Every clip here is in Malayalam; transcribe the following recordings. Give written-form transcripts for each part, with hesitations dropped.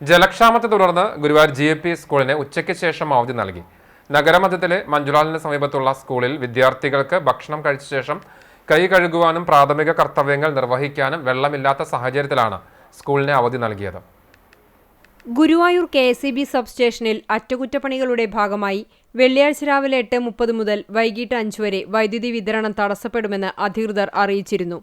ജലക്ഷാമത്തെ തുടർന്ന് ഗുരുവായൂർ GAP സ്കൂളിന് ഉച്ചയ്ക്ക് ശേഷം അവധി നൽകി. നഗരമധ്യത്തിലെ മഞ്ജുലാലിന് സമീപത്തുള്ള സ്കൂളിൽ വിദ്യാർത്ഥികൾക്ക് ഭക്ഷണം കഴിച്ച ശേഷം കൈ കഴുകുവാനും പ്രാഥമിക കർത്തവ്യങ്ങൾ നിർവഹിക്കാനും വെള്ളമില്ലാത്ത സാഹചര്യത്തിലാണ് സ്കൂളിന് അവധി നൽകിയത്. ഗുരുവായൂർ KSEB സബ്സ്റ്റേഷനിൽ അറ്റകുറ്റപ്പണികളുടെ ഭാഗമായി വെള്ളിയാഴ്ച രാവിലെ 8:30 മുതൽ വൈകിട്ട് 5 വരെ വൈദ്യുതി വിതരണം തടസ്സപ്പെടുമെന്ന് അധികൃതർ അറിയിച്ചിരുന്നു.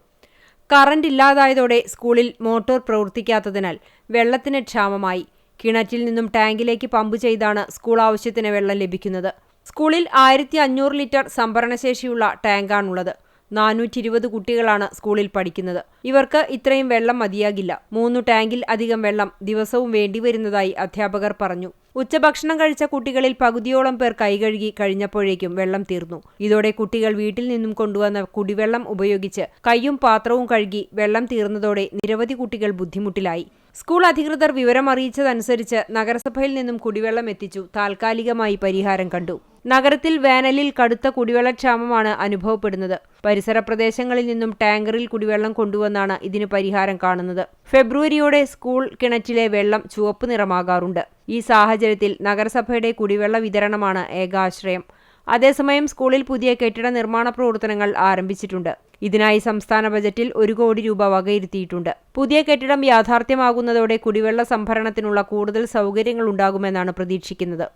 കറന്റ് ഇല്ലാതായതോടെ സ്കൂളിൽ മോട്ടോർ പ്രവർത്തിക്കാത്തതിനാൽ വെള്ളത്തിന് ക്ഷാമമായി. കിണറ്റിൽ നിന്നും ടാങ്കിലേക്ക് പമ്പ് ചെയ്താണ് സ്കൂൾ ആവശ്യത്തിന് വെള്ളം ലഭിക്കുന്നത്. സ്കൂളിൽ 1500 ലിറ്റർ സംഭരണശേഷിയുള്ള ടാങ്കാണുള്ളത്. 420 കുട്ടികളാണ് സ്കൂളിൽ പഠിക്കുന്നത്. ഇവർക്ക് ഇത്രയും വെള്ളം മതിയാകില്ല. 3 ടാങ്കിൽ അധികം വെള്ളം ദിവസവും വേണ്ടിവരുന്നതായി അധ്യാപകർ പറഞ്ഞു. ഉച്ചഭക്ഷണം കഴിച്ച കുട്ടികളിൽ പകുതിയോളം പേർ കൈകഴുകി കഴിഞ്ഞപ്പോഴേക്കും വെള്ളം തീർന്നു. ഇതോടെ കുട്ടികൾ വീട്ടിൽ നിന്നും കൊണ്ടുവന്ന കുടിവെള്ളം ഉപയോഗിച്ച് കൈയും പാത്രവും കഴുകി വെള്ളം തീർന്നതോടെ നിരവധി കുട്ടികൾ ബുദ്ധിമുട്ടിലായി. സ്കൂൾ അധികൃതർ വിവരം അറിയിച്ചതനുസരിച്ച് നഗരസഭയിൽ നിന്നും കുടിവെള്ളം എത്തിച്ചു താൽക്കാലികമായി പരിഹാരം കണ്ടു. നഗരത്തിൽ വേനലിൽ കടുത്ത കുടിവെള്ളക്ഷാമമാണ് അനുഭവപ്പെടുന്നത്. പരിസര പ്രദേശങ്ങളിൽ നിന്നും ടാങ്കറിൽ കുടിവെള്ളം കൊണ്ടുവന്നാണ് ഇതിന് പരിഹാരം കാണുന്നത്. ഫെബ്രുവരിയോടെ സ്കൂൾ കിണറ്റിലെ വെള്ളം ചുവപ്പ് നിറമാകാറുണ്ട്. ഈ സാഹചര്യത്തിൽ നഗരസഭയുടെ കുടിവെള്ള വിതരണമാണ് ഏകാശ്രയം. അതേസമയം സ്കൂളിൽ പുതിയ കെട്ടിട നിർമ്മാണ പ്രവർത്തനങ്ങൾ ആരംഭിച്ചിട്ടുണ്ട്. ഇതിനായി സംസ്ഥാന ബജറ്റിൽ 1 കോടി രൂപ വകയിരുത്തിയിട്ടുണ്ട്. പുതിയ കെട്ടിടം യാഥാർത്ഥ്യമാകുന്നതോടെ കുടിവെള്ള സംഭരണത്തിനുള്ള കൂടുതൽ സൗകര്യങ്ങൾ ഉണ്ടാകുമെന്നാണ് പ്രതീക്ഷിക്കുന്നത്.